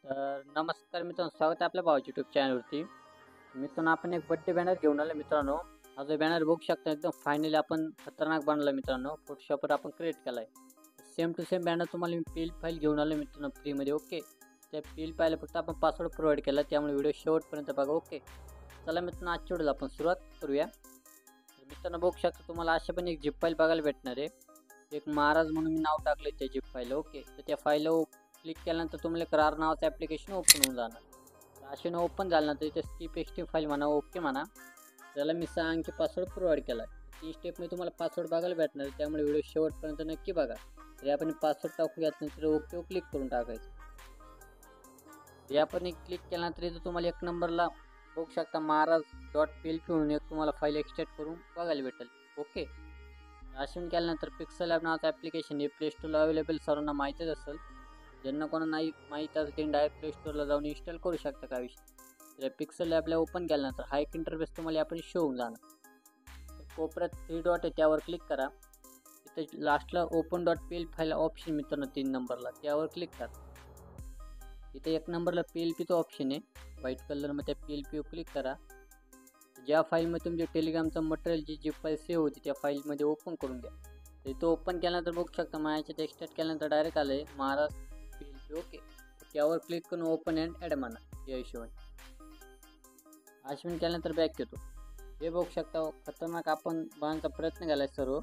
तर नमस्कार मित्रांनो, स्वागत आहे आपल्या भावाच्या यूट्यूब चॅनलवरती. मित्रांनो, आपण एक बड्डे बॅनर घेऊन आलो मित्रांनो. हा जो बॅनर बघू शकता एकदम फायनली आपण खतरनाक बनवला मित्रांनो. फोटोशॉपवर आपण क्रिएट केलाय. सेम टू सेम बॅनर तुम्हाला मी पील फाईल घेऊन आलो मित्रांनो फ्रीमध्ये. ओके, त्या पील फाईलला फक्त आपण पासवर्ड प्रोव्हाइड केला, त्यामुळे व्हिडिओ शेवटपर्यंत बघा. ओके, चला मित्रांनो, आजच्या व्हिडिओला आपण सुरुवात करूया. मित्रांनो, बघू शकता तुम्हाला अशा पण एक झिप फाईल बघायला भेटणार आहे. एक महाराज म्हणून मी नाव टाकले त्या झिप फाईलला. ओके, तर त्या फाईलला क्लिक केल्यानंतर तुम्हाला एक रार नावाचं ॲप्लिकेशन ओपन होऊन जाणार. असे ओपन झाल्यानंतर इथे स्किप एक्स्ट्रीम फाईल म्हणा, ओके म्हणा. त्याला मी 6 अंकी पासवर्ड प्रोव्हाइड केला. ती स्टेपमध्ये तुम्हाला पासवर्ड बघायला भेटणार, त्यामुळे व्हिडिओ शेवटपर्यंत नक्की बघा. तरी आपण पासवर्ड टाकू घेतल्यानंतर ओके क्लिक करून टाकायचं. हे आपण क्लिक केल्यानंतर इथं तुम्हाला एक नंबरला बघू शकता महाराज.plt म्हणून एक तुम्हाला फाईल एक्सट्रॅक्ट करून बघायला भेटेल. ओके, असे केल्यानंतर पिक्सल ॲप नावाचं ॲप्लिकेशन हे प्ले स्टोरला अवेलेबल सर्वांना माहितीच असेल. ज्यांना कोणा नाही माहीत असेल त्यांनी डायरेक्ट प्ले स्टोरला जाऊन इन्स्टॉल करू शकता. काय विषय, तर पिक्सल ॲपला ओपन केल्यानंतर हा एक इंटरफेस तुम्हाला आपण शो होऊन जाणार. तर कोपऱ्यात 3 डॉट आहे, त्यावर क्लिक करा. इथे लास्टला open.pl फाईल ऑप्शन मित्रांनो 3 नंबरला, त्यावर क्लिक करा. इथे 1 नंबरला PLPचं ऑप्शन आहे व्हाईट कलरमध्ये, त्या PLPवर क्लिक करा. ज्या फाईलमध्ये तुमच्या टेलिग्रामचं मटेरियल जी फाईल सेव्ह होती त्या फाईलमध्ये ओपन करून घ्या. इथं ओपन केल्यानंतर बघू शकता माझ्याच्यात एक्सट्रॅक्ट केल्यानंतर डायरेक्ट आलं आहे महाराज PLP. ओके, त्यावर क्लिक करून ओपन अँड ॲड म्हणा. या हिशोबाने आशमन केल्यानंतर बॅक येतो. हे बघू शकता खतरनाक आपण बनवण्याचा प्रयत्न केला आहे. सर्व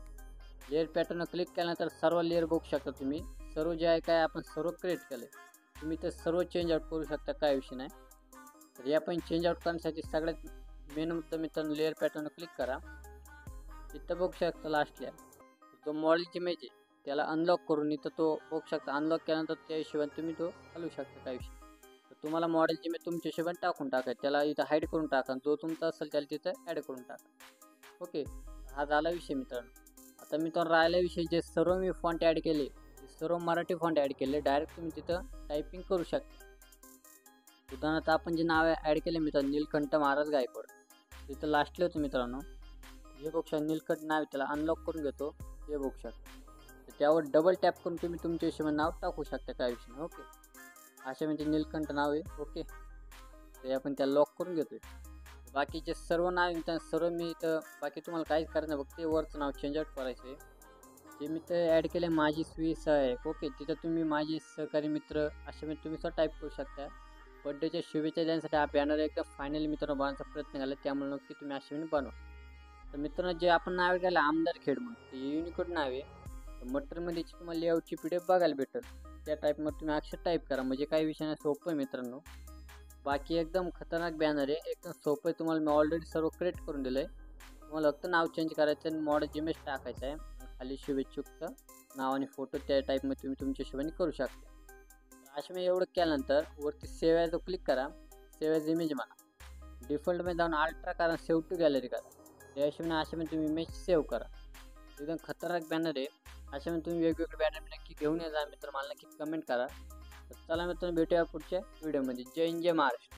लेअर पॅटर्न क्लिक केल्यानंतर सर्व लेअर बघू शकता तुम्ही. सर्व जे आहे काय आपण सर्व क्रिएट केलं आहे. तुम्ही ते सर्व चेंज आउट करू शकता, काय विषय नाही. तर हे आपण चेंज आउट करण्यासाठी सगळ्यात मेन मित्रांनो लेअर पॅटर्न क्लिक करा. इथं बघू शकता लास्टला जो मॉडेलची इमेज आहे त्याला अनलॉक करून इथं तो बघू शकता. अनलॉक केल्यानंतर त्या हिशोबाने तुम्ही तो हलवू शकता. काय विषय, तर तुम्हाला मॉडेलची इमेज तुमच्या हिशोबाने टाकून टाकायचं. त्याला इथं हाईड करून टाका, जो तुमचा असेल त्याला तिथं ॲड करून टाका. ओके, हा झाला विषय मित्रांनो. आता मित्रांनो राहिला विषय, जे सर्व मी फॉन्ट ॲड केले सर्व मराठी फॉन्ट ॲड केले. डायरेक्ट तुम्ही तिथं टायपिंग करू शकता. उदाहरणार्थ आपण जे नाव ॲड केले मित्रांनो नीलकंठ महाराज गायकवाड, तिथं लास्टला होतं मित्रांनो. हे बघू शकता नीलकंठ नाव, त्याला अनलॉक करून घेतो. हे बघू शकता, तर त्यावर डबल टॅप करून तुम्ही तुमच्या हिशोबाने नाव टाकू शकता. काय विषय नाही. ओके, अशा म्हणजे नीलकंठ नाव आहे. ओके, ते आपण त्याला लॉक करून घेतोय. बाकीचे सर्व नाव मित्रांनो सर्व मी इथं बाकी तुम्हाला काहीच करायचं नाही, फक्त ते वरचं नाव चेंज आउट करायचं आहे. जे मी तर ॲड केले माझी स्वी सहाय्यक. ओके, तिथं तुम्ही माझे सहकारी मित्र असे म्हणजे तुम्ही स्वतः टाईप करू शकता. बड्डेच्या शुभेच्छा देण्यासाठी हा बॅनर एकदम फायनली मित्रांनो बनवायचा प्रयत्न केला, त्यामुळे नक्की तुम्ही असे बनवा. तर मित्रांनो जे आपण नाव केलं आमदार खेड म्हणून, ते युनिकोड नाव आहे. मटरमध्ये तुम्हाला लेआउटची PDF बघायला भेटेल. त्या टाईपमध्ये तुम्ही अक्षर टाईप करा, म्हणजे काही विषयाने सोपं आहे मित्रांनो. बाकी एकदम खतरनाक बॅनर आहे, एकदम सोपं आहे. तुम्हाला मी ऑलरेडी सर्व क्रिएट करून दिलं आहे. तुम्हाला फक्त नाव चेंज करायचं आणि मॉडेल इमेज टाकायचं आहे. खाली शुभेच्छुकचं नाव आणि फोटो त्या टाईपमध्ये तुम्ही तुमच्या हिशोबाने करू शकता. असे मी एवढं केल्यानंतर वरती सेव्ह ॲज क्लिक करा. सेव्ह ॲज इमेज म्हणा. डिफॉल्टमध्ये जाऊन अल्ट्रा करा, सेव्ह टू गॅलरी करा. त्या हिशोबाने असे तुम्ही इमेज सेव्ह करा. एकदम खतरनाक बॅनर आहे. असे तुम्ही वेगवेगळे बॅनर नक्की घेऊन या मित्र, मला नक्की कमेंट करा. तर चला मित्रांनो, भेटूया पुढच्या व्हिडिओमध्ये. जय हिंद, जय महाराष्ट्र.